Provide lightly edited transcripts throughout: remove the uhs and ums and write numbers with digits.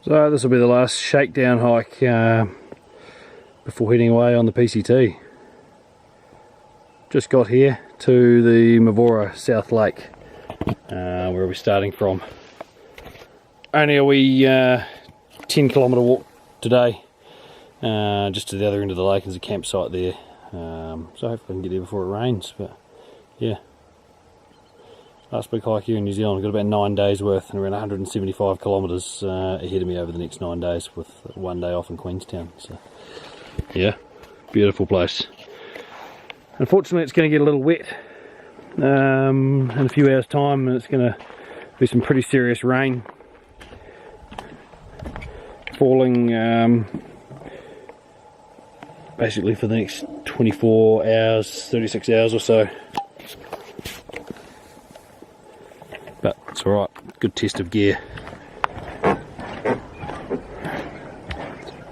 So this will be the last shakedown hike before heading away on the PCT. Just got here to the Mavora South Lake, where we're starting from. Only a wee 10-kilometre walk today, just to the other end of the lake. There's a campsite there, so hopefully I can get there before it rains. But yeah, last big hike here in New Zealand. I've got about 9 days worth and around 175 kilometres ahead of me over the next 9 days, with 1 day off in Queenstown. So yeah, beautiful place. Unfortunately it's going to get a little wet in a few hours time, and it's going to be some pretty serious rain falling basically for the next 24 hours, 36 hours or so. But it's alright, good test of gear.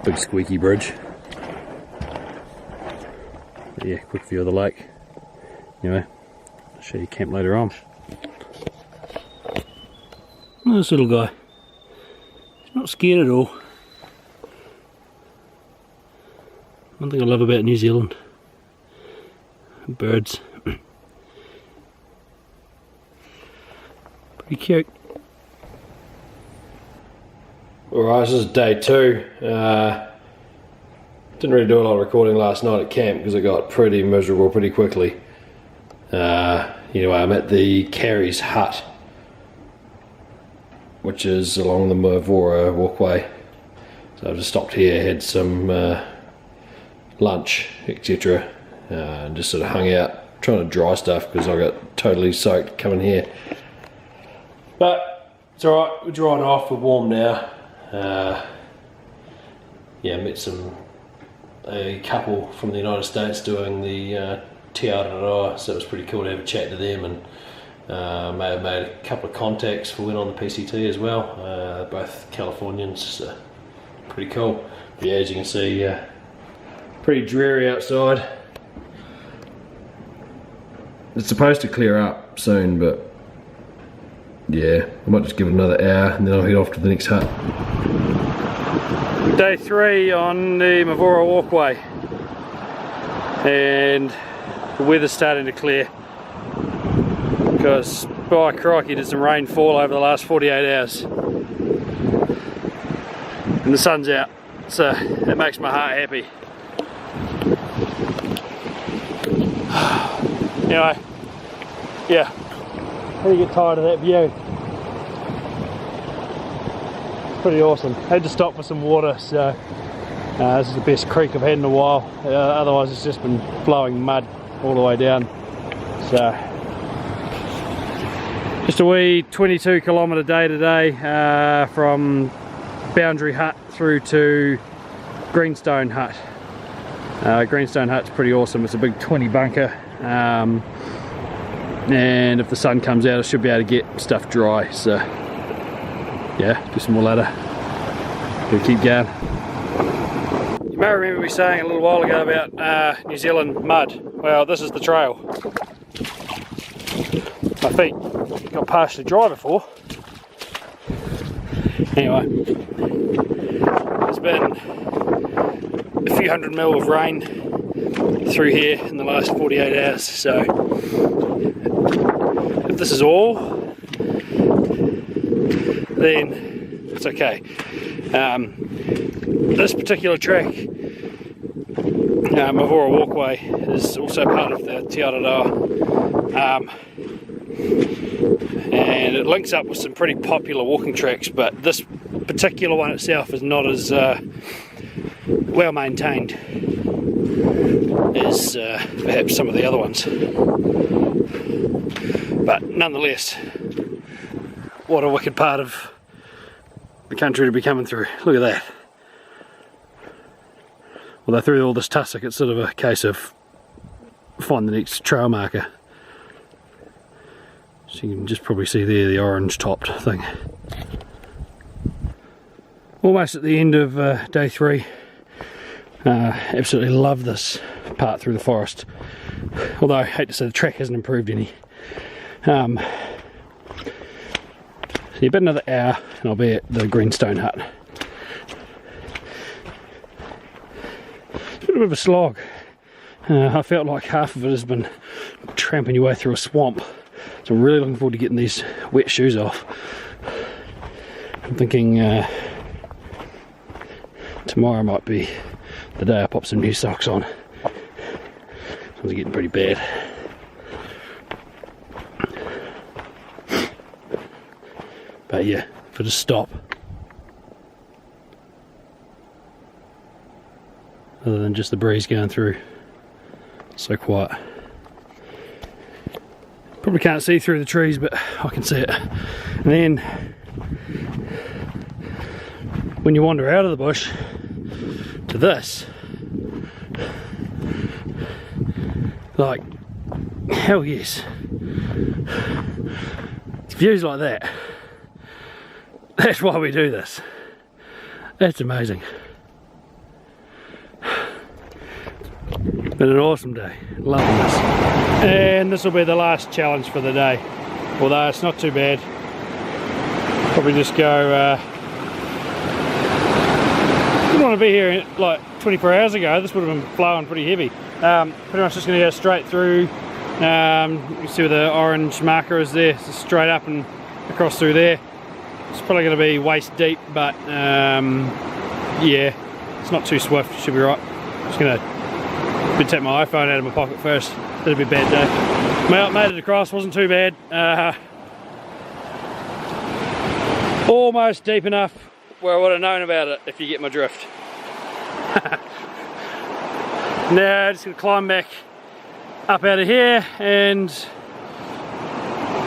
Big squeaky bridge. But yeah, quick view of the lake. Anyway, I'll show you camp later on. This little guy, he's not scared at all. One thing I love about New Zealand, birds. Pretty cute. Alright, this is day 2. Didn't really do a lot of recording last night at camp because it got pretty miserable pretty quickly. Anyway, I'm at the Carey's hut, which is along the Mavora Walkway. So I've just stopped here, had some lunch, etc. And just sort of hung out, trying to dry stuff because I got totally soaked coming here. But it's alright, we're drying off, we're warm now. Yeah, met a couple from the United States doing the Te Aroha, so it was pretty cool to have a chat to them, and may have made a couple of contacts for when on the PCT as well. Both Californians, so pretty cool. But yeah, as you can see, pretty dreary outside. It's supposed to clear up soon, but yeah, I might just give it another hour and then I'll head off to the next hut. Day 3 on the Mavora Walkway, and the weather's starting to clear because by crikey did some rain fall over the last 48 hours and the sun's out, so it makes my heart happy. Anyway, yeah, how do you get tired of that view? Pretty awesome. Had to stop for some water, so this is the best creek I've had in a while. Otherwise it's just been flowing mud all the way down. So just a wee 22-kilometre day today, from Boundary Hut through to Greenstone Hut. Greenstone Hut's pretty awesome. It's a big 20 bunker, and if the sun comes out I should be able to get stuff dry. So yeah, do some more ladder. Gotta keep going. You may remember me saying a little while ago about New Zealand mud. Well, this is the trail. My feet got partially dry before. Anyway, there's been a few hundred mil of rain through here in the last 48 hours. So if this is all, then it's okay. This particular track, Mavora Walkway, is also part of the Te Aroha, and it links up with some pretty popular walking tracks, but this particular one itself is not as well maintained as perhaps some of the other ones. But nonetheless, what a wicked part of the country to be coming through. Look at that. Although through all this tussock it's sort of a case of find the next trail marker. So you can just probably see there the orange topped thing. Almost at the end of day 3. Absolutely love this part through the forest. Although I hate to say the track hasn't improved any. So about another hour and I'll be at the Greenstone hut. been a bit of a slog. I felt like half of it has been tramping your way through a swamp. So I'm really looking forward to getting these wet shoes off. I'm thinking tomorrow might be the day I pop some new socks on. It's getting pretty bad. But yeah, for the stop, other than just the breeze going through, so quiet. Probably can't see through the trees, but I can see it. And then when you wander out of the bush to this, like, hell yes, it's views like that. That's why we do this. That's amazing. Been an awesome day. Loving this. And this will be the last challenge for the day. Although it's not too bad. Probably just go. Didn't want to be here like 24 hours ago. This would have been flowing pretty heavy. Pretty much just going to go straight through. You can see where the orange marker is there. So straight up and across through there. It's probably going to be waist deep, but yeah, it's not too swift. Should be right. Just going to take my iPhone out of my pocket first. It'll be a bad day. Well, made it across. Wasn't too bad. Almost deep enough where I would have known about it, if you get my drift. Now just going to climb back up out of here, and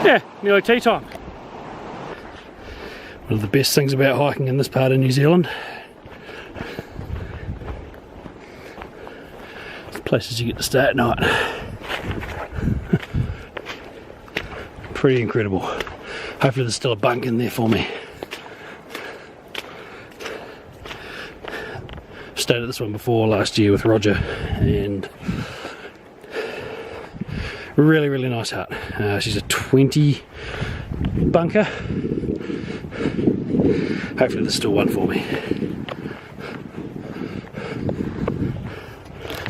yeah, nearly tea time. One of the best things about hiking in this part of New Zealand, it's places you get to stay at night. Pretty incredible. Hopefully there's still a bunk in there for me. Stayed at this one before last year with Roger, and really, really nice hut. She's a 20 bunker. Hopefully there's still one for me.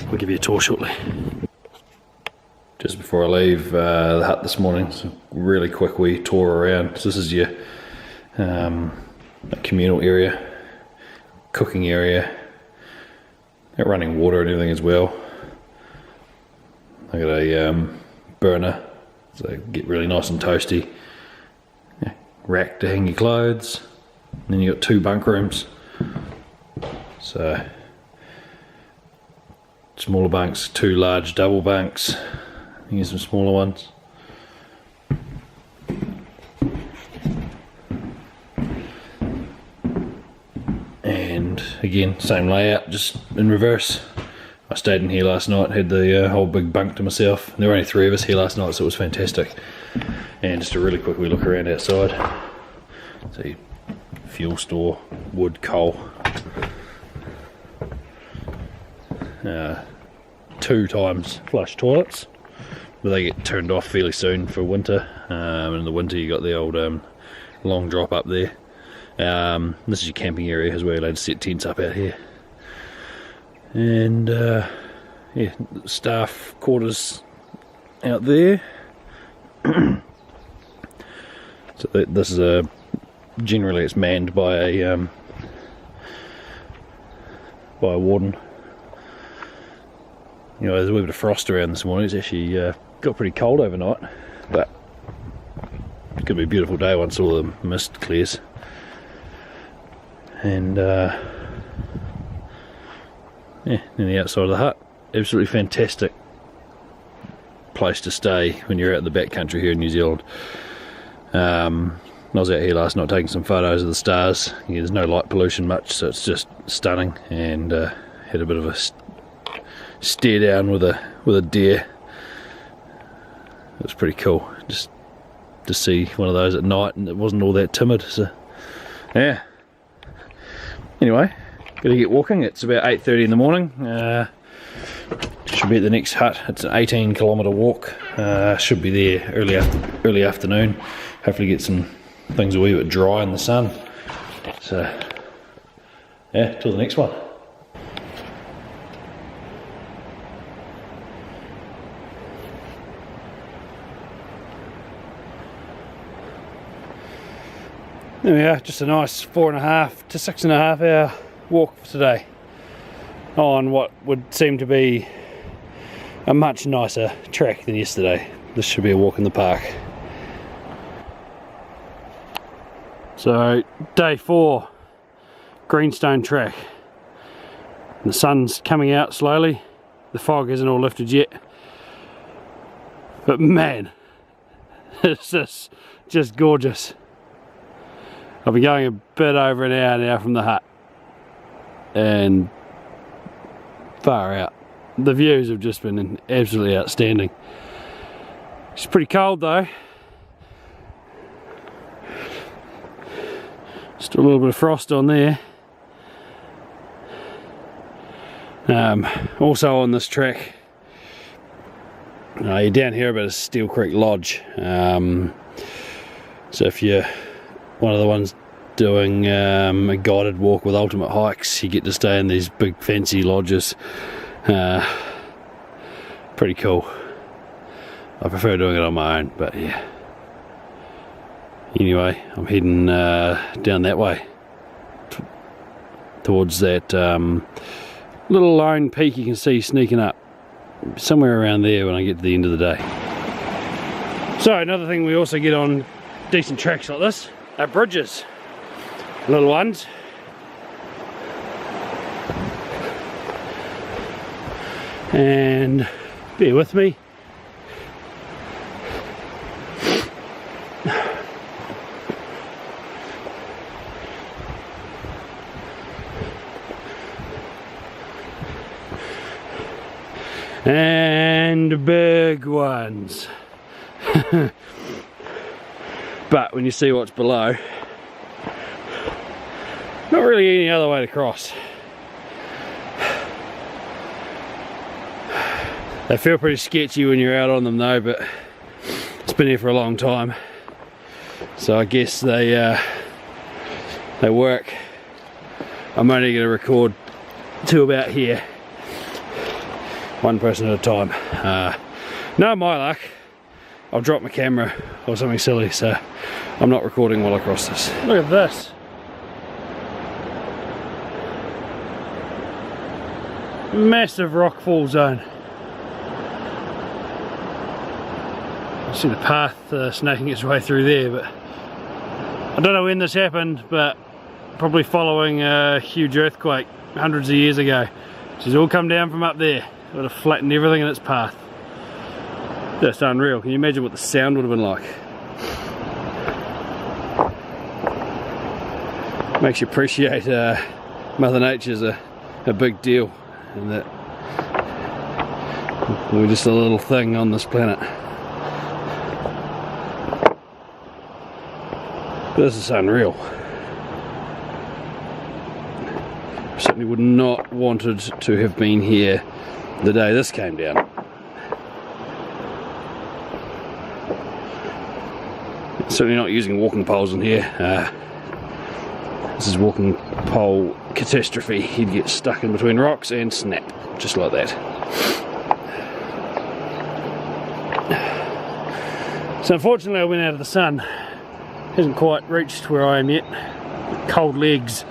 I'll give you a tour shortly. Just before I leave the hut this morning, so really quick wee tour around. So this is your communal area, cooking area, got running water and everything as well. I got a burner, so get really nice and toasty. Yeah, rack to hang your clothes. And then you got 2 bunk rooms. So smaller bunks, 2 large double bunks. Here's some smaller ones. And again, same layout, just in reverse. I stayed in here last night, had the whole big bunk to myself. There were only 3 of us here last night, so it was fantastic. And just a really quick wee look around outside. So fuel store, wood, coal. 2 times flush toilets, but they get turned off fairly soon for winter. In the winter you got the old long drop up there. This is your camping area, is where you're allowed to set tents up out here. And yeah, staff quarters out there. So this is a, generally it's manned by a warden. You know, there's a wee bit of frost around this morning. It's actually got pretty cold overnight, but it's gonna be a beautiful day once all the mist clears. And yeah, in the outside of the hut, absolutely fantastic place to stay when you're out in the backcountry here in New Zealand. I was out here last night taking some photos of the stars. Yeah, there's no light pollution much, so it's just stunning. And had a bit of a stare down with a deer. It was pretty cool just to see one of those at night, and it wasn't all that timid. So yeah. Anyway, gotta get walking. It's about 8:30 in the morning. Should be at the next hut. It's an 18-kilometre walk. Should be there early afternoon. Hopefully get some things a wee bit dry in the sun. So yeah, till the next one. There we are, just a nice 4.5 to 6.5 hour walk for today on what would seem to be a much nicer track than yesterday. This should be a walk in the park. So day 4, Greenstone track. The sun's coming out slowly, the fog hasn't all lifted yet, but man, it's just gorgeous. I'll be going a bit over an hour now from the hut, and far out. The views have just been absolutely outstanding. It's pretty cold though. Just a little bit of frost on there. Also on this track, you're down here about a Steel Creek Lodge. So if you're one of the ones doing a guided walk with Ultimate Hikes, you get to stay in these big fancy lodges. Pretty cool. I prefer doing it on my own, but yeah. Anyway, I'm heading down that way towards that little lone peak you can see sneaking up somewhere around there when I get to the end of the day. So another thing we also get on decent tracks like this are bridges, little ones. And bear with me. And big ones. But when you see what's below, not really any other way to cross. They feel pretty sketchy when you're out on them though, but it's been here for a long time, so I guess they work. I'm only going to record to about here, one person at a time. No, my luck, I'll drop my camera or something silly, so I'm not recording while I cross this. Look at this. Massive rockfall zone. I see the path snaking its way through there, but I don't know when this happened, but probably following a huge earthquake hundreds of years ago. It's all come down from up there. It would have flattened everything in its path. Just unreal. Can you imagine what the sound would have been like? Makes you appreciate Mother Nature's a big deal, and that we're just a little thing on this planet. This is unreal. Certainly would not wanted to have been here the day this came down. Certainly not using walking poles in here. This is walking pole catastrophe. He'd get stuck in between rocks and snap, just like that. So unfortunately I went out of the sun. Hasn't quite reached where I am yet. Cold legs,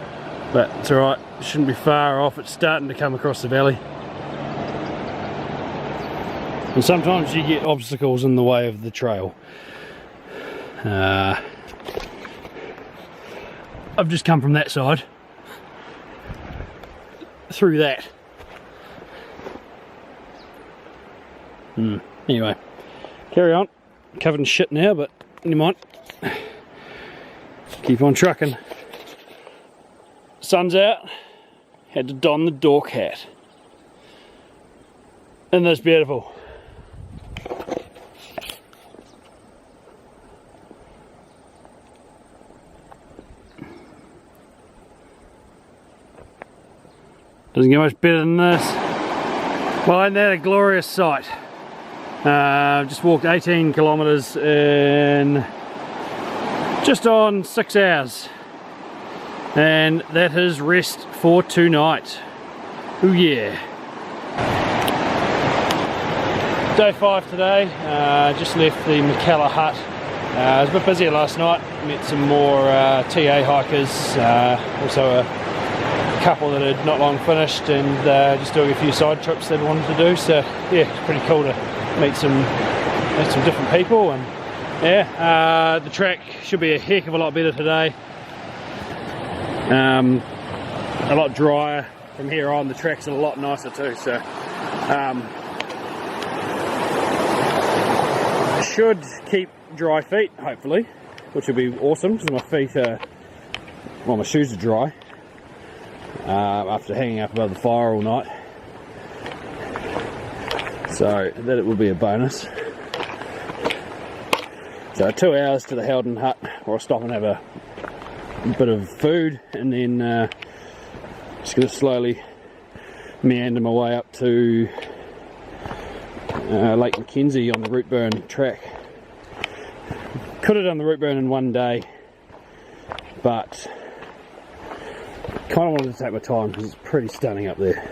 but it's alright. Shouldn't be far off. It's starting to come across the valley. And sometimes you get obstacles in the way of the trail. I've just come from that side through that. Anyway, carry on. Covered in shit now, but never mind. Keep on trucking. Sun's out. Had to don the dork hat. Isn't this beautiful? Doesn't get much better than this. Well, ain't that a glorious sight? Just walked 18 kilometres in just on 6 hours, and that is rest for tonight. Ooh yeah. Day 5 today. Just left the McKellar hut It was a bit busier last night. Met some more TA hikers, also a couple that had not long finished, and just doing a few side trips they wanted to do. So yeah, it's pretty cool to meet some different people. And yeah, the track should be a heck of a lot better today. A lot drier from here on. The track's a lot nicer too. So should keep dry feet, hopefully, which will be awesome because my feet are, well, my shoes are dry after hanging up above the fire all night, so that it will be a bonus. So 2 hours to the Howden hut, where I'll stop and have a bit of food, and then just going to slowly meander my way up to Lake Mackenzie on the Routeburn track. Could have done the Routeburn in one day, but kind of wanted to take my time because it's pretty stunning up there.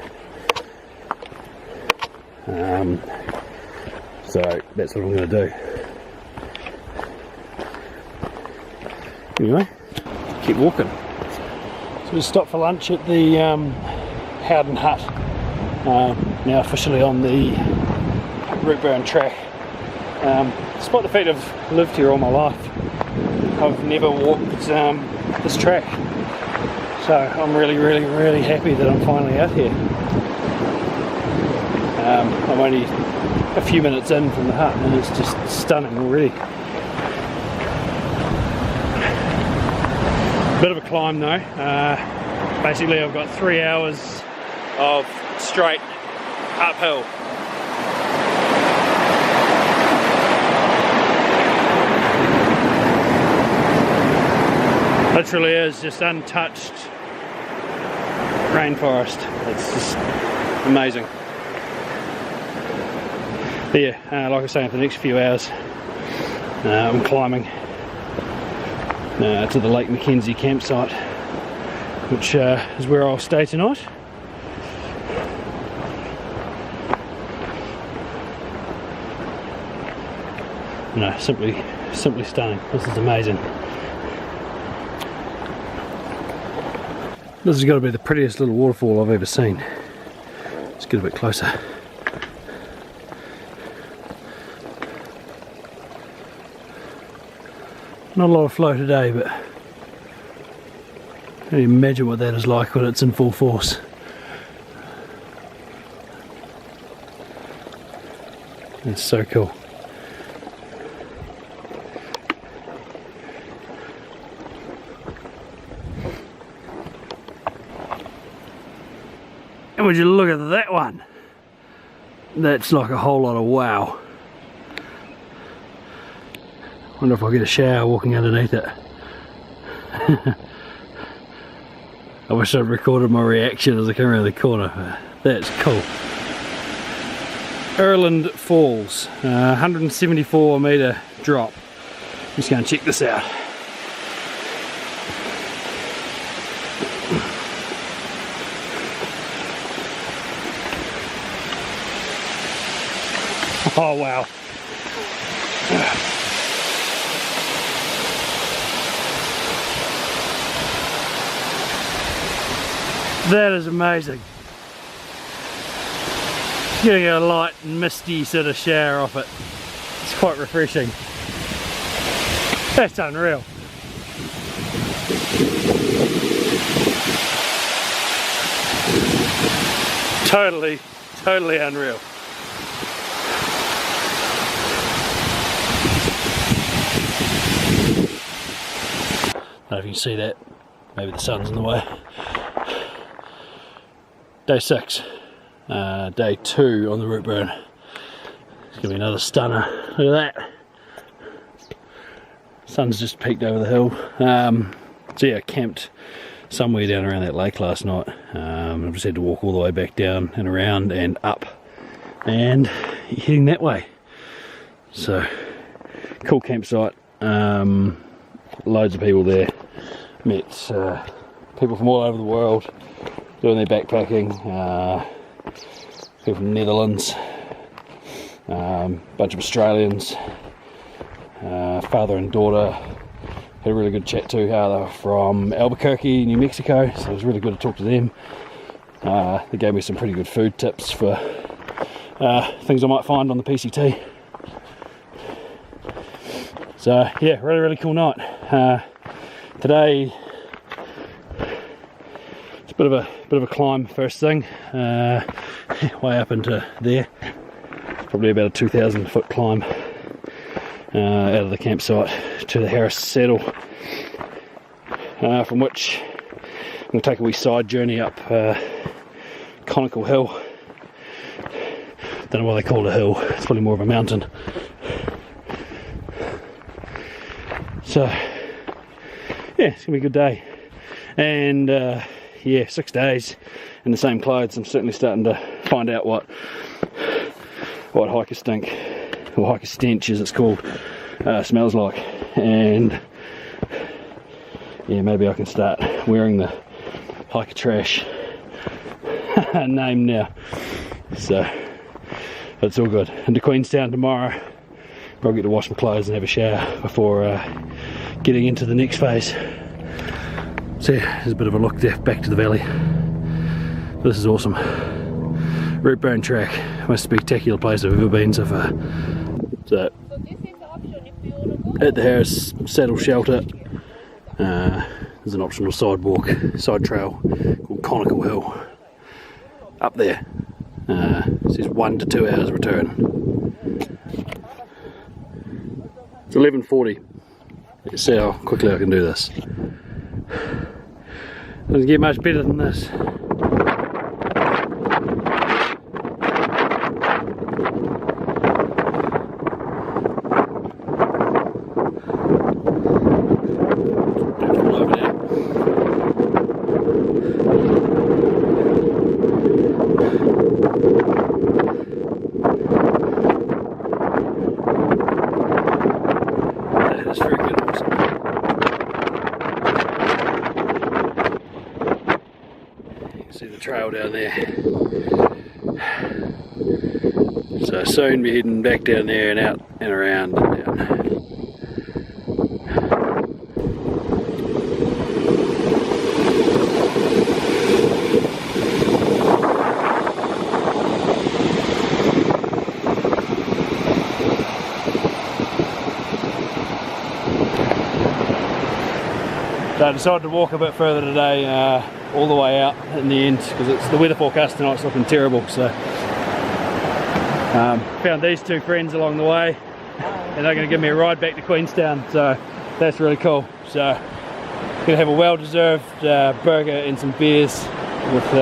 So that's what I'm going to do. Anyway, keep walking. So we stopped for lunch at the Howden hut. Now officially on the Routeburn track. Despite the fact I've lived here all my life, I've never walked this track, so I'm really happy that I'm finally out here. I'm only a few minutes in from the hut and it's just stunning already. Bit of a climb though. Basically I've got 3 hours of straight uphill. Literally is just untouched rainforest. It's just amazing. But yeah, like I was saying, for the next few hours I'm climbing to the Lake Mackenzie campsite, which is where I'll stay tonight. No, simply stunning. This is amazing. This has got to be the prettiest little waterfall I've ever seen. Let's get a bit closer. Not a lot of flow today, but I can imagine what that is like when it's in full force. It's so cool. And would you look at that one? That's like a whole lot of wow. Wonder if I'll get a shower walking underneath it. I wish I'd recorded my reaction as I came around the corner. That's cool. Erland Falls, 174 metre drop. I'm just going to check this out. Oh wow. That is amazing. Getting a light and misty sort of shower off it. It's quite refreshing. That's unreal. Totally unreal. I don't know if you can see that. Maybe the sun's in the way. Day 6. Day 2 on the Routeburn. It's going to be another stunner. Look at that. Sun's just peaked over the hill. So yeah, I camped somewhere down around that lake last night. I just had to walk all the way back down and around and up and heading that way. So cool campsite. Loads of people there. Met people from all over the world doing their backpacking. People from the Netherlands, bunch of Australians, Father and daughter had a really good chat too. How they were from Albuquerque, New Mexico, so it was really good to talk to them. They gave me some pretty good food tips for things I might find on the PCT. So yeah, really cool night. Today it's a bit of a climb first thing, way up into there. Probably about a 2,000 foot climb out of the campsite to the Harris Saddle, from which I'm going to take a wee side journey up Conical Hill. Don't know why they call it a hill, it's probably more of a mountain. So yeah, it's going to be a good day. And yeah, 6 days in the same clothes. I'm certainly starting to find out what hiker stink, or hiker stench as it's called, smells like. And yeah, maybe I can start wearing the hiker trash name now. So it's all good. Into Queenstown tomorrow. I'll get to wash my clothes and have a shower before getting into the next phase. So yeah, there's a bit of a look there back to the valley. This is awesome. Routeburn track, most spectacular place I've ever been so far. So at the Harris Saddle shelter, there's an optional side trail called Conical Hill. Up there, it says 1 to 2 hours return. It's 11:40. Let's see how quickly I can do this. Doesn't get much better than this. See the trail down there. So soon be heading back down there and out and around and down. So I decided to walk a bit further today, all the way out in the end, because it's the weather forecast tonight's looking terrible. So found these two friends along the way, and they're going to give me a ride back to Queenstown, so that's really cool. So I'm going to have a well-deserved burger and some beers with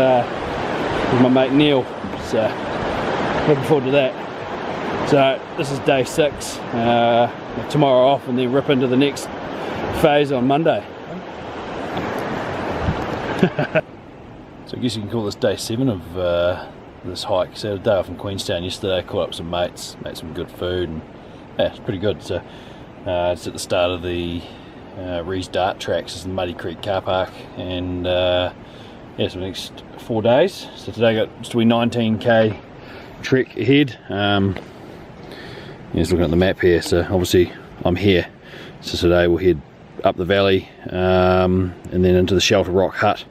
my mate Neil, so looking forward to that. So this is day 6, tomorrow off, and then rip into the next phase on Monday. So I guess you can call this day 7 of this hike. So I had a day off in Queenstown yesterday, caught up with some mates, made some good food, and yeah, it's pretty good. So it's at the start of the Rees-Dart tracks. It's in the Muddy Creek car park, and yeah, so the next 4 days. So today I got just a wee 19k trek ahead. Just looking at the map here, so obviously I'm here. So today we'll head up the valley, and then into the Shelter Rock hut,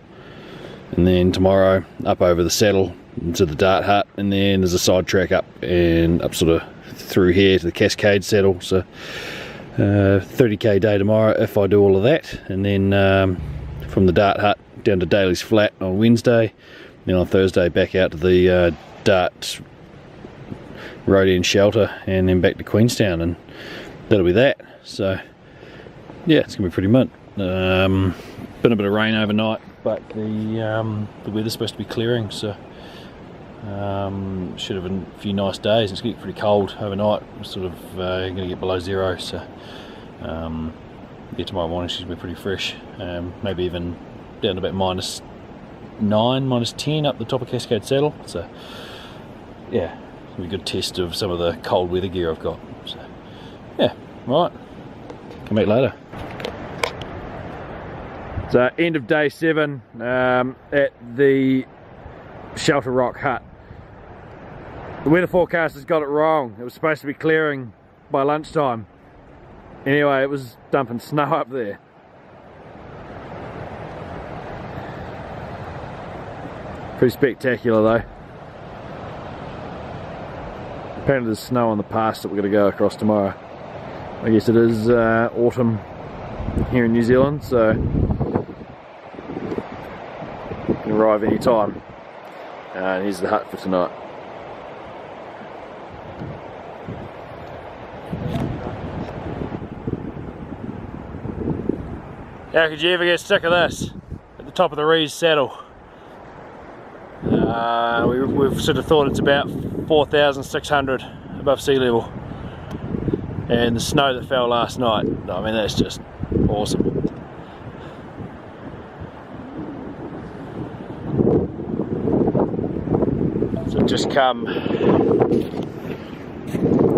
and then tomorrow up over the saddle into the Dart hut, and then there's a side track up and up sort of through here to the Cascade saddle. So 30k day tomorrow if I do all of that, and then from the Dart hut down to Daly's Flat on Wednesday, then on Thursday back out to the Dart road end shelter, and then back to Queenstown, and that'll be that. So yeah, it's gonna be pretty mint. Been a bit of rain overnight, but the weather's supposed to be clearing, so should have been a few nice days. It's getting pretty cold overnight. It's sort of gonna get below 0, so yeah, tomorrow morning she's gonna be pretty fresh. Maybe even down to about -9, -10 up the top of Cascade Saddle. So yeah, it'll be a good test of some of the cold weather gear I've got. So yeah, right. Come back later. So end of day 7 at the Shelter Rock hut. The weather forecast has got it wrong. It was supposed to be clearing by lunchtime. Anyway, it was dumping snow up there. Pretty spectacular though. Apparently there's snow on the pass that we're going to go across tomorrow. I guess it is autumn here in New Zealand, so you can arrive any time. And here's the hut for tonight. How could you ever get sick of this? At the top of the Rees saddle. We've sort of thought it's about 4,600 above sea level. And the snow that fell last night, I mean, that's just awesome. So just come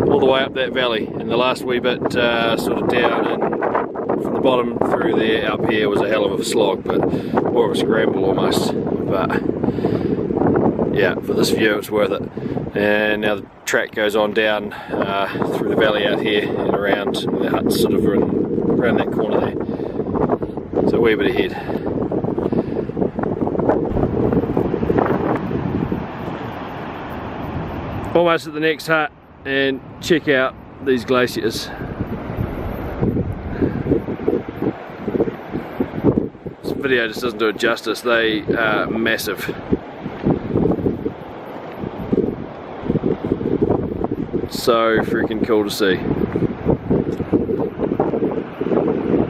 all the way up that valley, and the last wee bit sort of down and from the bottom through there up here was a hell of a slog, but more of a scramble almost. But yeah, for this view it's worth it. And now the track goes on down through the valley out here and around. The hut's sort of around that corner there. So a wee bit ahead. Almost at the next hut, and check out these glaciers. This video just doesn't do it justice. They are massive. So freaking cool to see.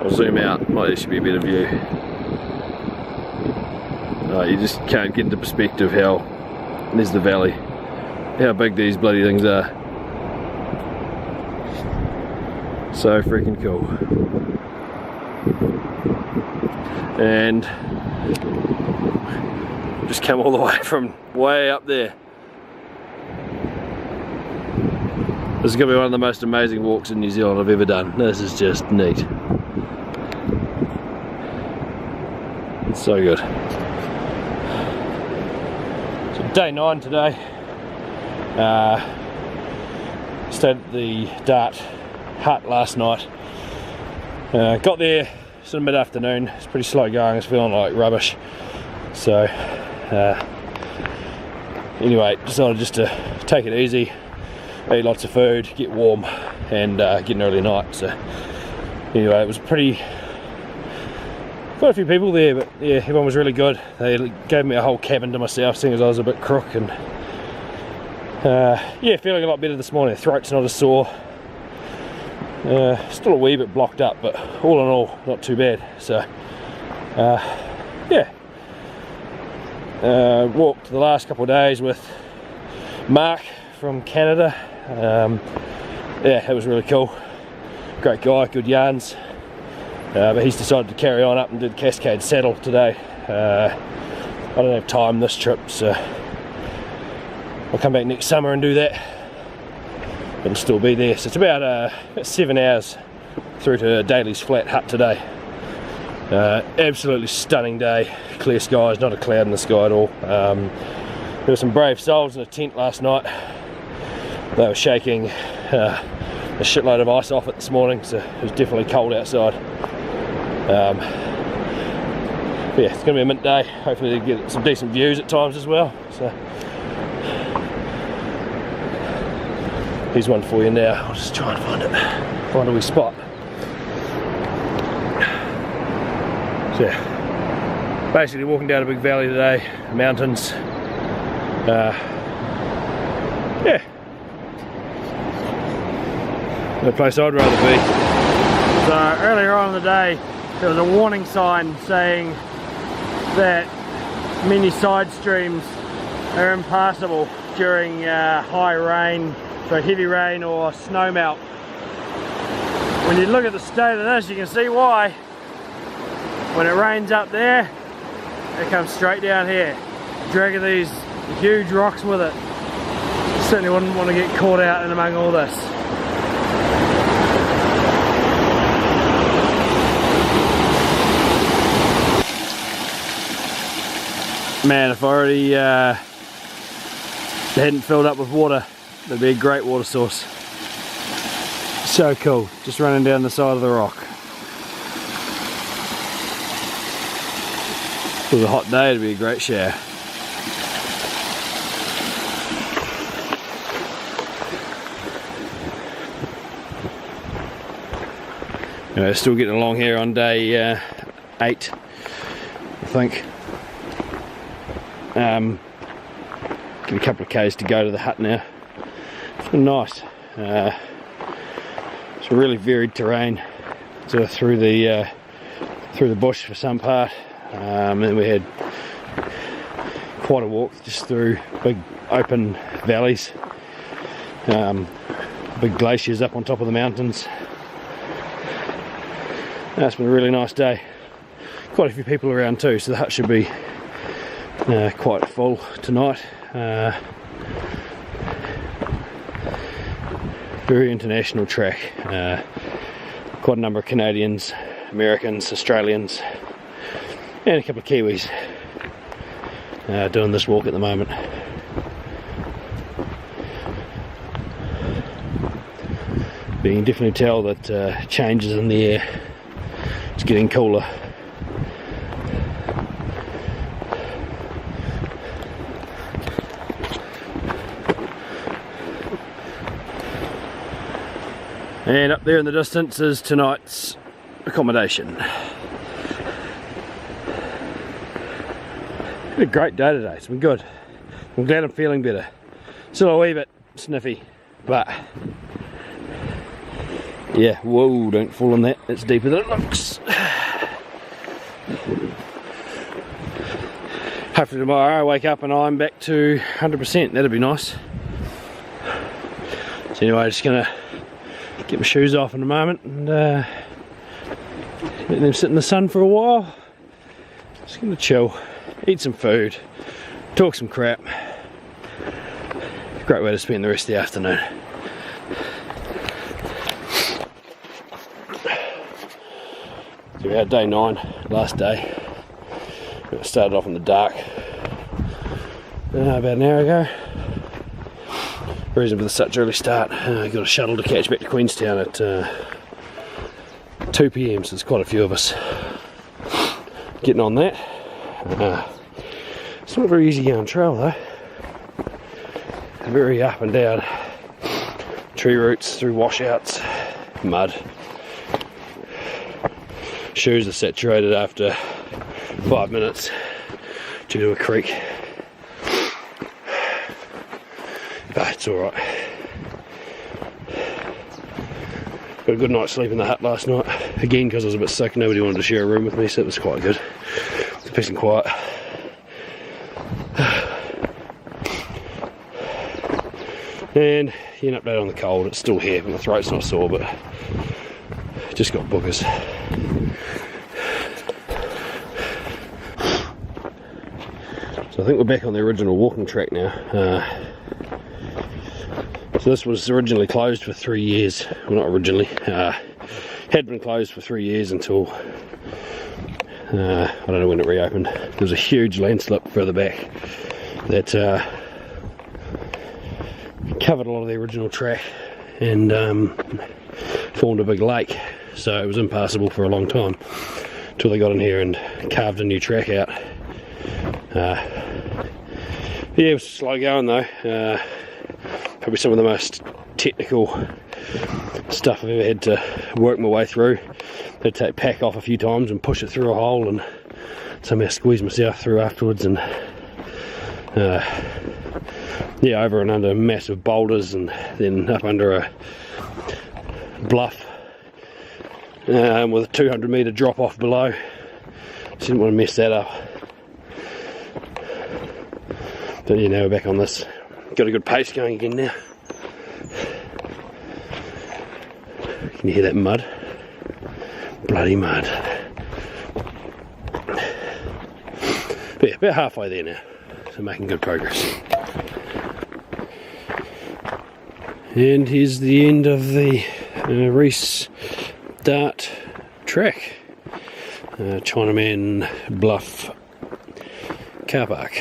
I'll zoom out, might actually be a better view. You just can't get into perspective how, there's the valley, how big these bloody things are. So freaking cool. And just come all the way from way up there. This is going to be one of the most amazing walks in New Zealand I've ever done. This is just neat. It's so good. So day 9 today. Stayed at the Dart hut last night. Got there sort of mid-afternoon. It's pretty slow going. It's feeling like rubbish. So anyway, decided just to take it easy. Eat lots of food, get warm, and get an early night. So anyway, it was quite a few people there, but yeah, everyone was really good. They gave me a whole cabin to myself, seeing as I was a bit crook, and yeah, feeling a lot better this morning. The throat's not as sore. Still a wee bit blocked up, but all in all, not too bad. So yeah, walked the last couple of days with Mark from Canada. Yeah, it was really cool. Great guy, good yarns. But he's decided to carry on up and do the Cascade Saddle today. I don't have time this trip, so I'll come back next summer and do that. But I'll still be there. So it's about 7 hours through to Daly's Flat Hut today. Absolutely stunning day. Clear skies, not a cloud in the sky at all. There were some brave souls in a tent last night. They were shaking a shitload of ice off it this morning, so it was definitely cold outside. But yeah, it's going to be a mint day. Hopefully they get some decent views at times as well. So here's one for you now. I'll just try and find a wee spot. So yeah, basically walking down a big valley today, mountains. Yeah, the place I'd rather be. So earlier on in the day, there was a warning sign saying that many side streams are impassable during high rain, so heavy rain or snow melt. When you look at the state of this, you can see why. When it rains up there, it comes straight down here, dragging these huge rocks with it. Certainly wouldn't want to get caught out in among all this. Man, if I already hadn't filled up with water, that'd be a great water source. So cool, just running down the side of the rock. If it was a hot day, it'd be a great shower. Anyway, still getting along here on day 8, I think. Got a couple of k's to go to the hut now. It's been nice. It's a really varied terrain. So through the bush for some part, and we had quite a walk just through big open valleys, big glaciers up on top of the mountains. It's been a really nice day. Quite a few people around too, so the hut should be quite full tonight. Very international track. Quite a number of Canadians, Americans, Australians, and a couple of Kiwis doing this walk at the moment. But you can definitely tell that changes in the air. It's getting cooler. And up there in the distance is tonight's accommodation. Had a great day today, it's been good. I'm glad I'm feeling better. Still a wee bit sniffy, but yeah, whoa, don't fall in that, it's deeper than it looks. Hopefully tomorrow I wake up and I'm back to 100%, that'd be nice. So anyway, just gonna get my shoes off in a moment and let them sit in the sun for a while. Just gonna chill, eat some food, talk some crap. Great way to spend the rest of the afternoon. So we had day 9, last day. It started off in the dark about an hour ago. Reason for such early start, got a shuttle to catch back to Queenstown at 2 PM, so there's quite a few of us getting on that. It's not a very easy going trail though. Very up and down, tree roots through washouts, mud. Shoes are saturated after 5 minutes due to a creek. But it's alright. Got a good night's sleep in the hut last night. Again, because I was a bit sick, nobody wanted to share a room with me, so it was quite good. It's peace and quiet. And an update on the cold, it's still here, but my throat's not sore, but just got boogers. So I think we're back on the original walking track now. So this was originally closed for 3 years. Well, not originally. Had been closed for 3 years until I don't know when it reopened. There was a huge landslip further back that covered a lot of the original track and formed a big lake. So it was impassable for a long time until they got in here and carved a new track out. Yeah, it was slow going though. Probably some of the most technical stuff I've ever had to work my way through. Had to take pack off a few times and push it through a hole and somehow squeeze myself through afterwards, and yeah, over and under massive boulders and then up under a bluff with a 200 metre drop off below. Just didn't want to mess that up. But yeah, now we're back on this. Got a good pace going again now. Can you hear that mud? Bloody mud. But yeah, about halfway there now. So making good progress. And here's the end of the Rees-Dart track. Chinaman Bluff car park.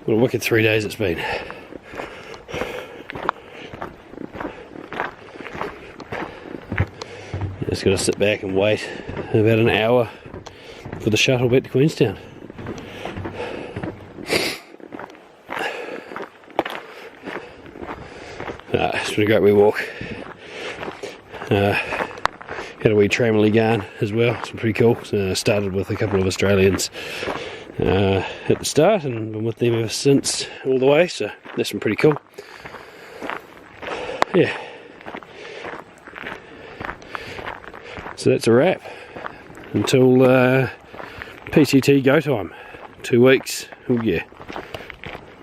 What a wicked 3 days it's been. Just got to sit back and wait about an hour for the shuttle back to Queenstown. It's been a great wee walk. Had a wee tramily yarn as well, it's been pretty cool. Started with a couple of Australians at the start and been with them ever since all the way, so that's been pretty cool. Yeah. So that's a wrap until PCT go time. 2 weeks. Oh yeah.